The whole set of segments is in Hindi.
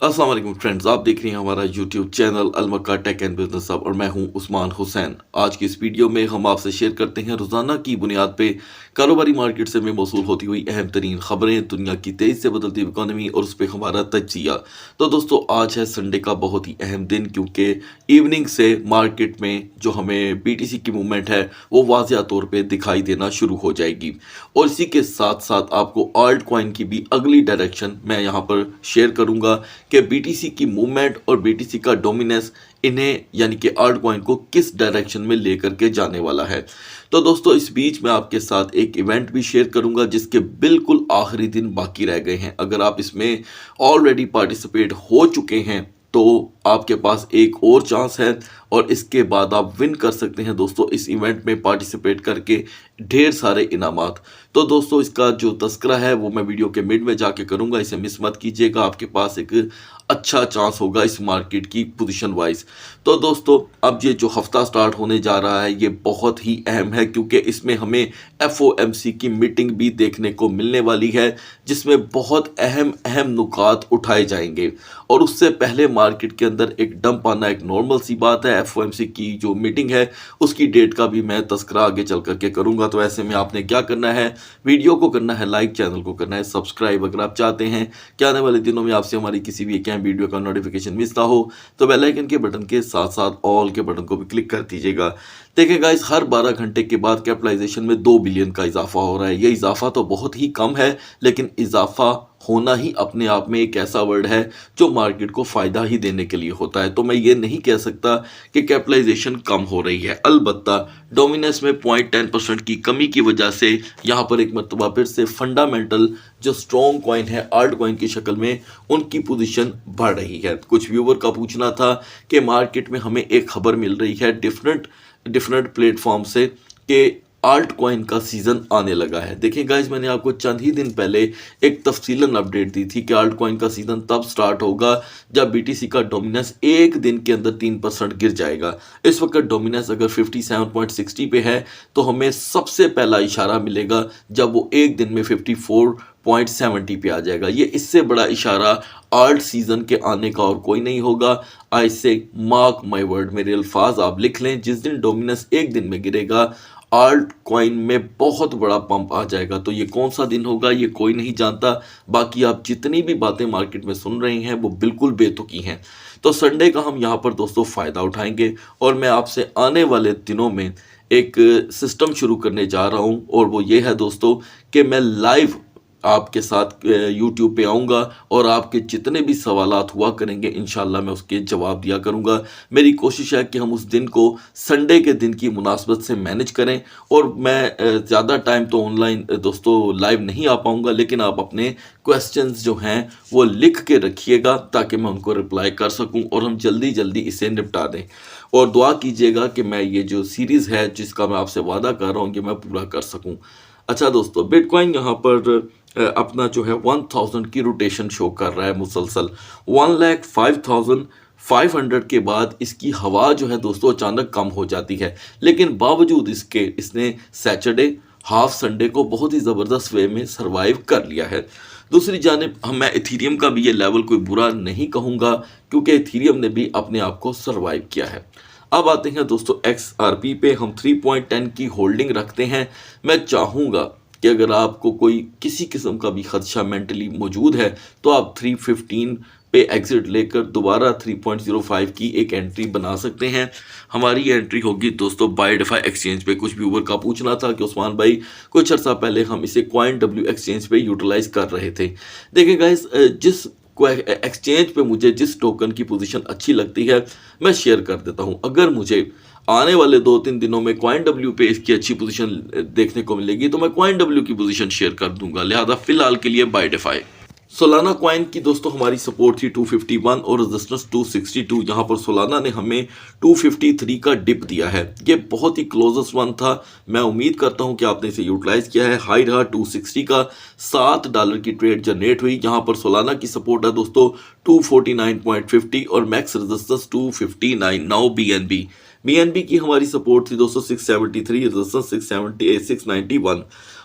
अस्सलाम वालेकुम फ्रेंड्स, आप देख रहे हैं हमारा यूट्यूब चैनल अलमक्का टेक एंड बिजनेस हब और मैं हूं उस्मान हुसैन। आज की इस वीडियो में हम आपसे शेयर करते हैं रोज़ाना की बुनियाद पे कारोबारी मार्केट से में मौसूल होती हुई अहम तरीन खबरें, दुनिया की तेज़ी से बदलती हुई इकॉनमी और उस पर हमारा तजिया। तो दोस्तों, आज है संडे का बहुत ही अहम दिन, क्योंकि इवनिंग से मार्केट में जो हमें BTC की मूवमेंट है वो वाज़िया तौर पर दिखाई देना शुरू हो जाएगी। और इसी के साथ साथ आपको आल्ट कॉइन की भी अगली डायरेक्शन मैं यहाँ पर शेयर करूँगा कि BTC की मूवमेंट और BTC का डोमिनेंस इन्हें यानी कि आल्ट कॉइन को किस डायरेक्शन में लेकर के जाने वाला है। तो दोस्तों, इस बीच मैं आपके साथ एक इवेंट भी शेयर करूंगा जिसके बिल्कुल आखिरी दिन बाकी रह गए हैं। अगर आप इसमें ऑलरेडी पार्टिसिपेट हो चुके हैं तो आपके पास एक और चांस है और इसके बाद आप विन कर सकते हैं दोस्तों, इस इवेंट में पार्टिसिपेट करके ढेर सारे इनामात। तो दोस्तों, इसका जो तस्करा है वो मैं वीडियो के मिड में जाके करूंगा, इसे मिस मत कीजिएगा। आपके पास एक अच्छा चांस होगा इस मार्केट की पोजीशन वाइज। तो दोस्तों, अब ये जो हफ्ता स्टार्ट होने जा रहा है ये बहुत ही अहम है, क्योंकि इसमें हमें FOMC की मीटिंग भी देखने को मिलने वाली है जिसमें बहुत अहम अहम नुकात उठाए जाएंगे। और उससे पहले मार्केट के अंदर एक डंप आना एक नॉर्मल सी बात है। FOMC की जो मीटिंग है उसकी डेट का भी मैं तस्करा आगे चल करके करूंगा। तो ऐसे में आपने क्या करना है, वीडियो को करना है लाइक, चैनल को करना है सब्सक्राइब। अगर आप चाहते हैं कि आने वाले दिनों में आपसे हमारी किसी भी एक अहम वीडियो का नोटिफिकेशन मिस ना हो तो बेल आइकन के बटन के साथ साथ ऑल के बटन को भी क्लिक कर दीजिएगा। देखिए गाइस, हर 12 घंटे के बाद कैपिटलाइजेशन में 2 बिलियन का इजाफा हो रहा है। ये इजाफा तो बहुत ही कम है, लेकिन इजाफा होना ही अपने आप में एक ऐसा वर्ड है जो मार्केट को फ़ायदा ही देने के लिए होता है। तो मैं ये नहीं कह सकता कि कैपिटलाइजेशन कम हो रही है। अलबत्ता डोमिनेंस में 0.10% की कमी की वजह से यहाँ पर एक मरतबा फिर से फंडामेंटल जो स्ट्रॉन्ग कॉइन है आल्ट कॉइन की शक्ल में उनकी पोजीशन बढ़ रही है। कुछ व्यूवर का पूछना था कि मार्केट में हमें एक खबर मिल रही है डिफरेंट प्लेटफॉर्म से कि आल्ट कॉइन का सीज़न आने लगा है। देखिए गाइज, मैंने आपको चंद ही दिन पहले एक तफसीलन अपडेट दी थी कि आल्ट कॉइन का सीज़न तब स्टार्ट होगा जब BTC का डोमिनेंस एक दिन के अंदर 3% गिर जाएगा। इस वक्त डोमिनेंस अगर 57.60 पे है तो हमें सबसे पहला इशारा मिलेगा जब वो एक दिन में 54.70 पे आ जाएगा। ये इससे बड़ा इशारा आल्ट सीज़न के आने का और कोई नहीं होगा। आई से मार्क माई वर्ड, मेरे अल्फाज आप लिख लें। जिस दिन डोमिनेंस एक दिन में गिरेगा आल्ट कॉइन में बहुत बड़ा पंप आ जाएगा। तो ये कौन सा दिन होगा ये कोई नहीं जानता। बाकी आप जितनी भी बातें मार्केट में सुन रहे हैं वो बिल्कुल बेतुकी हैं। तो संडे का हम यहाँ पर दोस्तों फ़ायदा उठाएंगे और मैं आपसे आने वाले दिनों में एक सिस्टम शुरू करने जा रहा हूँ, और वो ये है दोस्तों कि मैं लाइव आपके साथ YouTube पे आऊँगा और आपके जितने भी सवालात हुआ करेंगे इंशाल्लाह मैं उसके जवाब दिया करूँगा। मेरी कोशिश है कि हम उस दिन को संडे के दिन की मुनासबत से मैनेज करें। और मैं ज़्यादा टाइम तो ऑनलाइन दोस्तों लाइव नहीं आ पाऊँगा, लेकिन आप अपने क्वेश्चंस जो हैं वो लिख के रखिएगा ताकि मैं उनको रिप्लाई कर सकूँ और हम जल्दी जल्दी इसे निपटा दें। और दुआ कीजिएगा कि मैं ये जो सीरीज़ है जिसका मैं आपसे वादा कर रहा हूँ कि मैं पूरा कर सकूँ। अच्छा दोस्तों, बिटकॉइन यहाँ पर अपना जो है 1000 की रोटेशन शो कर रहा है मुसलसल। 1,05,500 के बाद इसकी हवा जो है दोस्तों अचानक कम हो जाती है, लेकिन बावजूद इसके इसने सैटरडे हाफ संडे को बहुत ही ज़बरदस्त वे में सरवाइव कर लिया है। दूसरी जानिब मैं इथीरियम का भी ये लेवल कोई बुरा नहीं कहूँगा, क्योंकि इथीरियम ने भी अपने आप को सरवाइव किया है। अब आते हैं दोस्तों XRP पे। हम 3.10 की होल्डिंग रखते हैं। मैं चाहूँगा कि अगर आपको कोई किसी किस्म का भी खदशा मेंटली मौजूद है तो आप 315 पे एग्जिट लेकर दोबारा 3.05 की एक एंट्री बना सकते हैं। हमारी एंट्री होगी दोस्तों बायडिफाई एक्सचेंज पे। कुछ व्यूवर का पूछना था कि उस्मान भाई, कुछ अर्सा पहले हम इसे CoinW एक्सचेंज पे यूटिलाइज कर रहे थे। देखिए गाइस, जिस एक्सचेंज पे मुझे जिस टोकन की पोजीशन अच्छी लगती है मैं शेयर कर देता हूं। अगर मुझे आने वाले 2-3 दिनों में CoinW पे इसकी अच्छी पोजीशन देखने को मिलेगी तो मैं CoinW की पोजीशन शेयर कर दूंगा। लिहाजा फिलहाल के लिए बायडिफाई। सोलाना कॉइन की दोस्तों हमारी सपोर्ट थी 251 और रेजिस्टेंस 262। यहाँ पर सोलाना ने हमें 253 का डिप दिया है। ये बहुत ही क्लोजेस्ट वन था। मैं उम्मीद करता हूँ कि आपने इसे यूटिलाइज किया है। हाई रहा 260 का, $7 की ट्रेड जनरेट हुई। यहाँ पर सोलाना की सपोर्ट है दोस्तों 249.50 और मैक्स रेजिस्टेंस 259। नाउ BNB की हमारी सपोर्ट थी दोस्तों 673, रेजिस्टेंस 691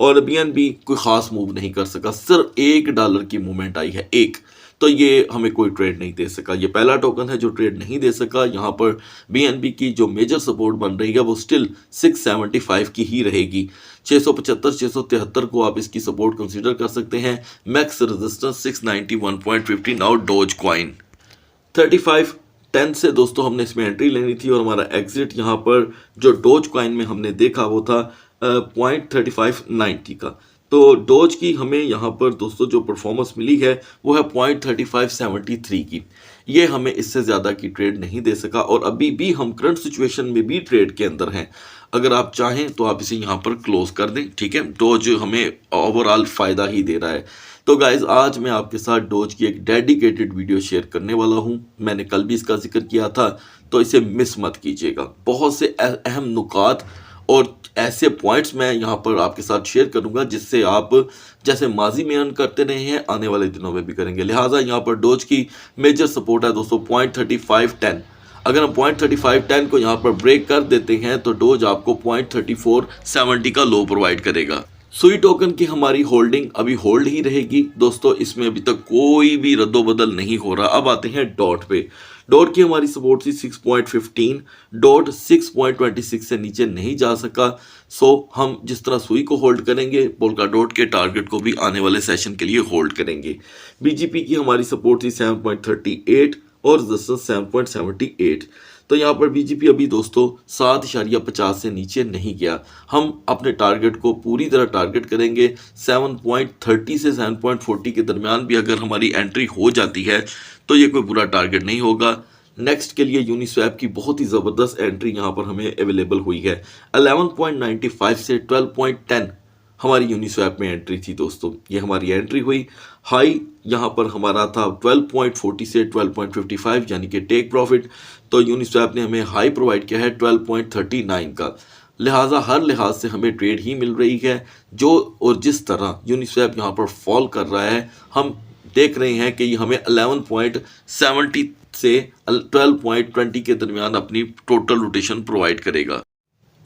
और BNB कोई ख़ास मूव नहीं कर सका। सिर्फ $1 की मूवमेंट आई है, एक। तो ये हमें कोई ट्रेड नहीं दे सका। ये पहला टोकन है जो ट्रेड नहीं दे सका। यहाँ पर BNB की जो मेजर सपोर्ट बन रही है वो स्टिल 675 की ही रहेगी। 675 673 को आप इसकी सपोर्ट कंसीडर कर सकते हैं। Max resistance 691.50। Now dose coin 3510 से दोस्तों हमने इसमें एंट्री लेनी थी और हमारा एग्जिट यहाँ पर जो डोज कॉइन में हमने देखा वो था 0.3590 का। तो डोज की हमें यहाँ पर दोस्तों जो परफॉर्मेंस मिली है वो है 0.3573 की। ये हमें इससे ज़्यादा की ट्रेड नहीं दे सका और अभी भी हम करंट सिचुएशन में भी ट्रेड के अंदर हैं। अगर आप चाहें तो आप इसे यहाँ पर क्लोज कर दें, ठीक है। डोज हमें ओवरऑल फ़ायदा ही दे रहा है। तो गाइज आज मैं आपके साथ डोज की एक डेडिकेटेड वीडियो शेयर करने वाला हूँ। मैंने कल भी इसका जिक्र किया था, तो इसे मिस मत कीजिएगा। बहुत से अहम नुकात और ऐसे पॉइंट्स मैं यहाँ पर आपके साथ शेयर करूंगा जिससे आप जैसे माजी में अर्न करते रहे हैं आने वाले दिनों में भी करेंगे। लिहाजा यहाँ पर डोज की मेजर सपोर्ट है दोस्तों 0.3510। अगर हम 0.3510 को यहाँ पर ब्रेक कर देते हैं तो डोज आपको 0.3470 का लो प्रोवाइड करेगा। सुई टोकन की हमारी होल्डिंग अभी होल्ड ही रहेगी दोस्तों, इसमें अभी तक कोई भी रद्दोबदल नहीं हो रहा। अब आते हैं डॉट पे। डॉट की हमारी सपोर्ट थी 6.15। डॉट 6.26 से नीचे नहीं जा सका। सो हम जिस तरह सुई को होल्ड करेंगे, पोल्का डॉट के टारगेट को भी आने वाले सेशन के लिए होल्ड करेंगे। BGP की हमारी सपोर्ट थी 7.38 और रेजिस्टेंस 7.78। तो यहाँ पर BGP अभी दोस्तों 7.50 से नीचे नहीं गया। हम अपने टारगेट को पूरी तरह टारगेट करेंगे। 7.30 से 7.40 के दरमियान भी अगर हमारी एंट्री हो जाती है तो ये कोई बुरा टारगेट नहीं होगा। नेक्स्ट के लिए यूनिस्वैप की बहुत ही ज़बरदस्त एंट्री यहाँ पर हमें अवेलेबल हुई है। 11.95 से 12.10 हमारी यूनिस्वैप में एंट्री थी दोस्तों, ये हमारी एंट्री हुई। हाई यहाँ पर हमारा था 12.40 से 12.55 यानी कि टेक प्रॉफिट। तो यूनिस्वैप ने हमें हाई प्रोवाइड किया है 12.39 का। लिहाजा हर लिहाज से हमें ट्रेड ही मिल रही है। जो और जिस तरह यूनिस्वैप यहाँ पर फॉल कर रहा है, हम देख रहे हैं कि ये हमें 11.70 से 12.20 के दरमियान अपनी टोटल रोटेशन प्रोवाइड करेगा।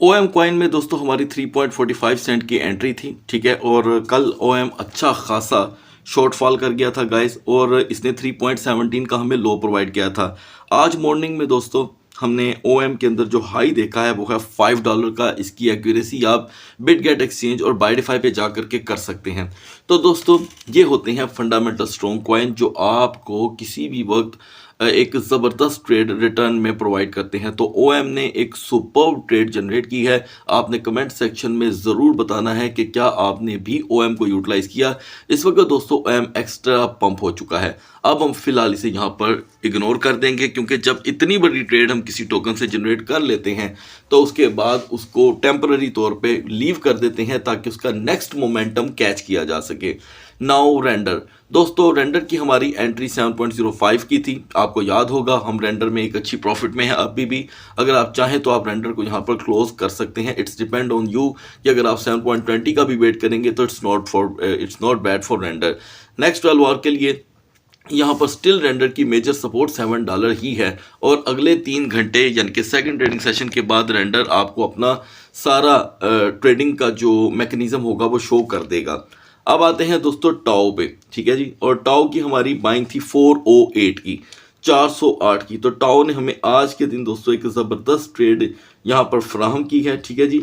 OM कॉइन में दोस्तों हमारी 3.45 सेंट की एंट्री थी, ठीक है। और कल OM अच्छा खासा शॉर्टफॉल कर गया था गाइस और इसने 3.17 का हमें लो प्रोवाइड किया था। आज मॉर्निंग में दोस्तों हमने OM के अंदर जो हाई देखा है वो है $5 का। इसकी एक्यूरेसी आप बिटगेट एक्सचेंज और बाइडिफाई पे जा करके कर सकते हैं। तो दोस्तों ये होते हैं फंडामेंटल स्ट्रॉन्ग कॉइन जो आपको किसी भी वक्त एक ज़बरदस्त ट्रेड रिटर्न में प्रोवाइड करते हैं। तो OM ने एक सुपर्ब ट्रेड जनरेट की है। आपने कमेंट सेक्शन में ज़रूर बताना है कि क्या आपने भी OM को यूटिलाइज़ किया। इस वक्त दोस्तों OM एक्स्ट्रा पंप हो चुका है। अब हम फिलहाल इसे यहाँ पर इग्नोर कर देंगे क्योंकि जब इतनी बड़ी ट्रेड हम किसी टोकन से जनरेट कर लेते हैं तो उसके बाद उसको टेम्पररी तौर पे लीव कर देते हैं ताकि उसका नेक्स्ट मोमेंटम कैच किया जा सके। नाउ रेंडर दोस्तों, रेंडर की हमारी एंट्री 7.05 की थी। आपको याद होगा हम रेंडर में एक अच्छी प्रॉफिट में है अभी भी। अगर आप चाहें तो आप रेंडर को यहाँ पर क्लोज कर सकते हैं। इट्स डिपेंड ऑन यू कि अगर आप 7.20 का भी वेट करेंगे तो it's not bad for render. Next 12 hour के लिए यहाँ पर स्टिल रेंडर की मेजर सपोर्ट $7 ही है और अगले 3 घंटे यानी कि सेकंड ट्रेडिंग सेशन के बाद रेंडर आपको अपना सारा ट्रेडिंग का जो मैकेनिज्म होगा वो शो कर देगा। अब आते हैं दोस्तों टाओ पे, ठीक है जी। और टाओ की हमारी बाइंग थी 408 की, 408 की। तो टाओ ने हमें आज के दिन दोस्तों एक ज़बरदस्त ट्रेड यहाँ पर फराहम की है, ठीक है जी।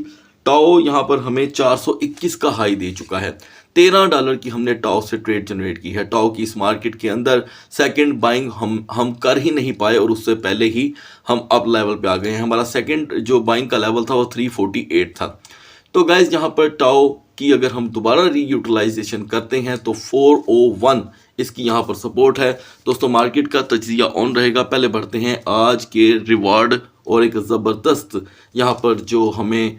टाओ यहाँ पर हमें 421 का हाई दे चुका है। $13 की हमने टाओ से ट्रेड जनरेट की है। टाओ की इस मार्केट के अंदर सेकंड बाइंग हम कर ही नहीं पाए और उससे पहले ही हम अप लेवल पे आ गए हैं। हमारा सेकंड जो बाइंग का लेवल था वो 348 था। तो गाइज यहाँ पर टाओ की अगर हम दोबारा रीयूटिलाइजेशन करते हैं तो 401 इसकी यहाँ पर सपोर्ट है दोस्तों। मार्केट का तजिया ऑन रहेगा। पहले बढ़ते हैं आज के रिवार्ड और एक ज़बरदस्त यहाँ पर जो हमें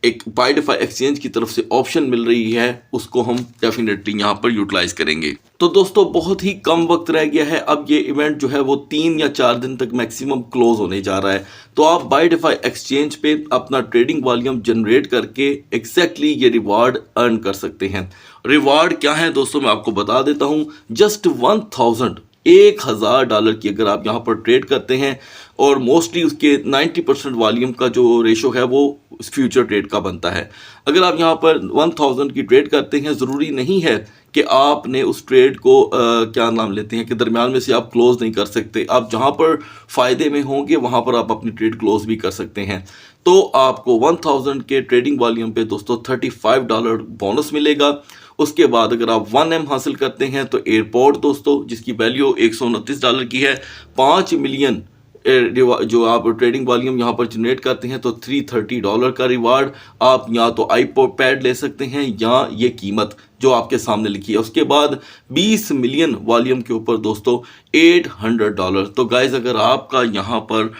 एक बाइडिफाई एक्सचेंज की तरफ से ऑप्शन मिल रही है उसको हम डेफिनेटली यहाँ पर यूटिलाइज करेंगे। तो दोस्तों बहुत ही कम वक्त रह गया है। अब ये इवेंट जो है वो 3 या 4 दिन तक मैक्सिमम क्लोज होने जा रहा है। तो आप बाइडिफाई एक्सचेंज पे अपना ट्रेडिंग वॉल्यूम जनरेट करके एग्जैक्टली ये रिवार्ड अर्न कर सकते हैं। रिवार्ड क्या है दोस्तों मैं आपको बता देता हूँ। जस्ट 1000 $1000 की अगर आप यहाँ पर ट्रेड करते हैं और मोस्टली उसके 90% वॉल्यूम का जो रेशो है वो फ्यूचर ट्रेड का बनता है। अगर आप यहाँ पर 1000 की ट्रेड करते हैं, ज़रूरी नहीं है कि आपने उस ट्रेड को क्या नाम लेते हैं कि दरमियान में से आप क्लोज नहीं कर सकते। आप जहाँ पर फ़ायदे में होंगे वहाँ पर आप अपनी ट्रेड क्लोज भी कर सकते हैं। तो आपको 1000 के ट्रेडिंग वॉल्यूम पे दोस्तों $35 बोनस मिलेगा। उसके बाद अगर आप 1M हासिल करते हैं तो एयरपोर्ट दोस्तों जिसकी वैल्यू $129 की है, 5 मिलियन जो आप ट्रेडिंग वॉल्यूम यहाँ पर जनरेट करते हैं तो $330 का रिवार्ड। आप या तो आईपॉड पैड ले सकते हैं या ये कीमत जो आपके सामने लिखी है। उसके बाद 20 मिलियन वॉल्यूम के ऊपर दोस्तों $800। तो गाइज अगर आपका यहाँ पर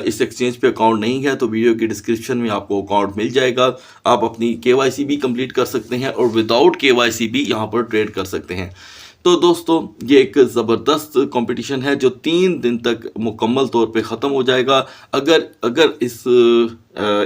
इस एक्सचेंज पे अकाउंट नहीं है तो वीडियो के डिस्क्रिप्शन में आपको अकाउंट मिल जाएगा। आप अपनी KYC भी कंप्लीट कर सकते हैं और विदाउट KYC भी यहाँ पर ट्रेड कर सकते हैं। तो दोस्तों ये एक ज़बरदस्त कंपटीशन है जो 3 दिन तक मुकम्मल तौर पे ख़त्म हो जाएगा। अगर इस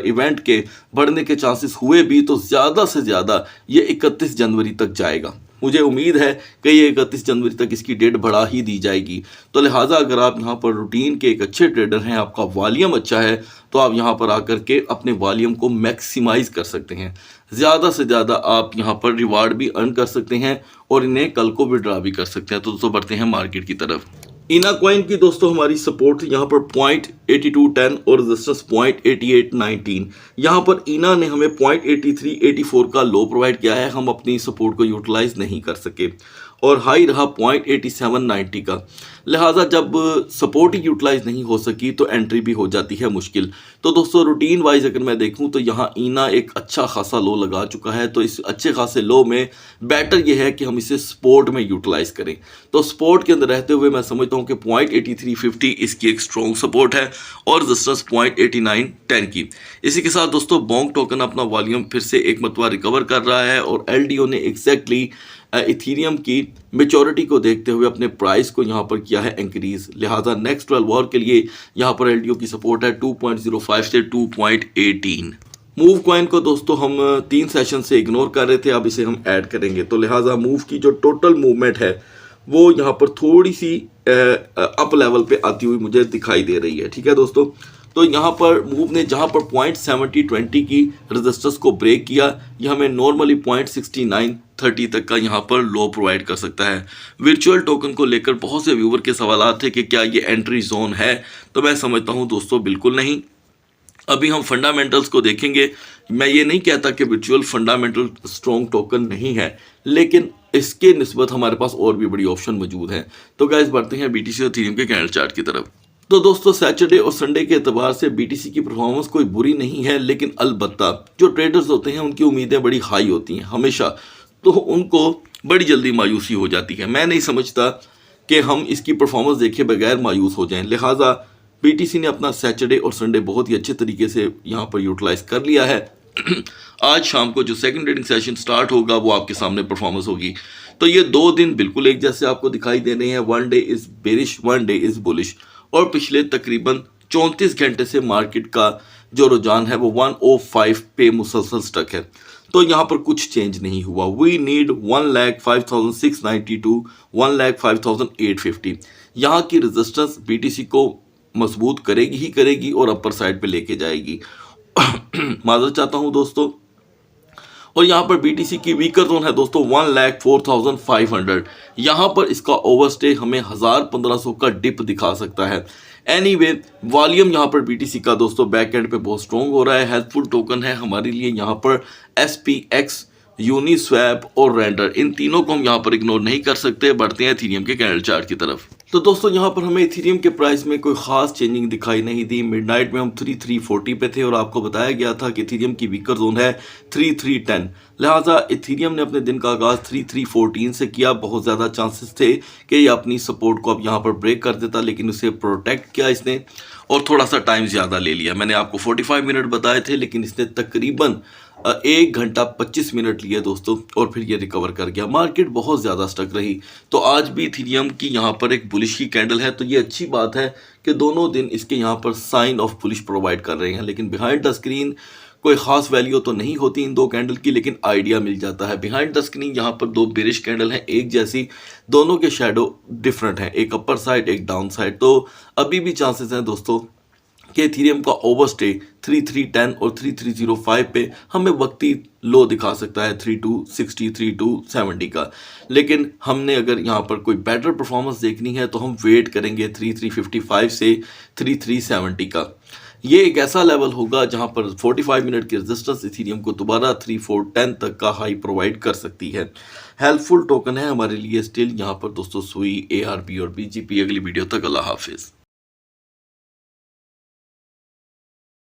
इवेंट के बढ़ने के चांसेस हुए भी तो ज़्यादा से ज़्यादा ये 31 जनवरी तक जाएगा। मुझे उम्मीद है कि ये 31 जनवरी तक इसकी डेट बढ़ा ही दी जाएगी। तो लिहाजा अगर आप यहाँ पर रूटीन के एक अच्छे ट्रेडर हैं, आपका वॉल्यूम अच्छा है, तो आप यहाँ पर आकर के अपने वॉल्यूम को मैक्सिमाइज कर सकते हैं। ज़्यादा से ज़्यादा आप यहाँ पर रिवार्ड भी अर्न कर सकते हैं और इन्हें कल को विड्रॉ भी कर सकते हैं। तो दोस्तों बढ़ते हैं मार्केट की तरफ। इना कॉइन की दोस्तों हमारी सपोर्ट यहाँ पर 0.8210 और रेजिस्टेंस 0.8819। यहाँ पर इना ने हमें 0.8384 का लो प्रोवाइड किया है, हम अपनी सपोर्ट को यूटिलाइज नहीं कर सके और हाई रहा 0.8790 का। लिहाजा जब सपोर्ट ही यूटिलाइज नहीं हो सकी तो एंट्री भी हो जाती है मुश्किल। तो दोस्तों रूटीन वाइज अगर मैं देखूं तो यहाँ इना एक अच्छा खासा लो लगा चुका है। तो इस अच्छे खासे लो में बेटर ये है कि हम इसे सपोर्ट में यूटिलाइज करें। तो सपोर्ट के अंदर रहते हुए मैं समझता हूँ कि 0.8350 इसकी एक स्ट्रॉन्ग सपोर्ट है और रेजिस्टेंस 0.8910 की। इसी के साथ दोस्तों बोंग टोकन अपना वॉल्यूम फिर से एक मरतबा रिकवर कर रहा है और LDO ने एग्जैक्टली इथीरियम की मेचोरिटी को देखते हुए अपने प्राइस को यहाँ पर किया है इंक्रीज। लिहाजा नेक्स्ट 12 आवर के लिए यहाँ पर LDO की सपोर्ट है 2.05 से 2.18। मूव कॉइन को दोस्तों हम 3 सेशन से इग्नोर कर रहे थे, अब इसे हम ऐड करेंगे। तो लिहाजा मूव की जो टोटल मूवमेंट है वो यहाँ पर थोड़ी सी अप लेवल पे आती हुई मुझे दिखाई दे रही है। ठीक है दोस्तों, तो यहाँ पर मूव ने जहाँ पर 0.7020 की रेजिस्टेंस को ब्रेक किया, ये हमें नॉर्मली 0.6930 तक का यहाँ पर लो प्रोवाइड कर सकता है। वर्चुअल टोकन को लेकर बहुत से व्यूवर के सवाल थे कि क्या ये एंट्री जोन है, तो मैं समझता हूँ दोस्तों बिल्कुल नहीं। अभी हम फंडामेंटल्स को देखेंगे। मैं ये नहीं कहता कि वर्चुअल फंडामेंटल स्ट्रॉन्ग टोकन नहीं है, लेकिन इसके निस्बत हमारे पास और भी बड़ी ऑप्शन मौजूद हैं। तो गाइस बढ़ते हैं BTC और इथेरियम के कैंडल चार्ट की तरफ। तो दोस्तों सैटरडे और संडे के एतबार से BTC की परफॉर्मेंस कोई बुरी नहीं है, लेकिन अलबत्ता जो ट्रेडर्स होते हैं उनकी उम्मीदें बड़ी हाई होती हैं हमेशा, तो उनको बड़ी जल्दी मायूसी हो जाती है। मैं नहीं समझता कि हम इसकी परफॉर्मेंस देखे बगैर मायूस हो जाएं। लिहाजा BTC ने अपना सैटरडे और संडे बहुत ही अच्छे तरीके से यहाँ पर यूटिलाइज कर लिया है। आज शाम को जो सेकंड ट्रेडिंग सेशन स्टार्ट होगा वो आपके सामने परफॉर्मेंस होगी। तो ये 2 दिन बिल्कुल एक जैसे आपको दिखाई दे रहे हैं। 1 day is bearish, 1 day is bullish और पिछले तकरीबन 34 घंटे से मार्केट का जो रुझान है वो 105 पे मुसलसल स्टक है। तो यहाँ पर कुछ चेंज नहीं हुआ। We need 1,05,690 to 1,05,850। यहाँ की रेजिस्टेंस BTC को मजबूत करेगी ही करेगी और अपर साइड पे लेके जाएगी। माजरत चाहता हूँ दोस्तों। और यहाँ पर BTC की वीकर जोन है दोस्तों 1,04,500। यहाँ पर इसका ओवरस्टे हमें 1,000-1,500 का डिप दिखा सकता है। एनीवे वॉल्यूम यहाँ पर BTC का दोस्तों बैक एंड पे बहुत स्ट्रॉन्ग हो रहा है। हेल्पफुल टोकन है हमारे लिए यहाँ पर SPX, यूनिस्वैप और रेंडर, इन तीनों को हम यहाँ पर इग्नोर नहीं कर सकते। बढ़ते हैं इथेरियम के कैंडल चार्ट की तरफ। तो दोस्तों यहाँ पर हमें इथेरियम के प्राइस में कोई खास चेंजिंग दिखाई नहीं दी। मिडनाइट में हम 3,340 पे थे और आपको बताया गया था कि इथेरियम की वीकर जोन है 3,310। लिहाजा इथेरियम ने अपने दिन का आगाज 3,314 से किया। बहुत ज़्यादा चांसेस थे कि ये अपनी सपोर्ट को अब यहाँ पर ब्रेक कर देता, लेकिन उसे प्रोटेक्ट किया इसने और थोड़ा सा टाइम ज़्यादा ले लिया। मैंने आपको 45 मिनट बताए थे, लेकिन इसने तकरीबन 1 घंटा 25 मिनट लिए दोस्तों और फिर ये रिकवर कर गया। मार्केट बहुत ज़्यादा स्टक रही। तो आज भी इथेरियम की यहाँ पर एक बुलिश की कैंडल है। तो ये अच्छी बात है कि दोनों दिन इसके यहाँ पर साइन ऑफ बुलिश प्रोवाइड कर रहे हैं, लेकिन बिहाइंड द स्क्रीन कोई ख़ास वैल्यू तो नहीं होती इन दो कैंडल की, लेकिन आइडिया मिल जाता है। बिहाइंड द स्क्रीन यहाँ पर दो बेरिश कैंडल हैं, एक जैसी, दोनों के शेडो डिफरेंट हैं, एक अपर साइड एक डाउन साइड। तो अभी भी चांसेस हैं दोस्तों कि इथेरियम का ओवरस्टे 3310 और 3305 पे हमें वक्ती लो दिखा सकता है, 3260 3270 का। लेकिन हमने अगर यहाँ पर कोई बेटर परफॉर्मेंस देखनी है तो हम वेट करेंगे 3355 से 3370 का। ये एक ऐसा लेवल होगा जहां पर 45 मिनट की रेजिस्टेंस इथेरियम को दोबारा 3410 तक का हाई प्रोवाइड कर सकती है। हेल्पफुल टोकन है हमारे लिए स्टिल यहाँ पर दोस्तों सुई, ARP और BGP। अगली वीडियो तक अल्लाह हाफिज़।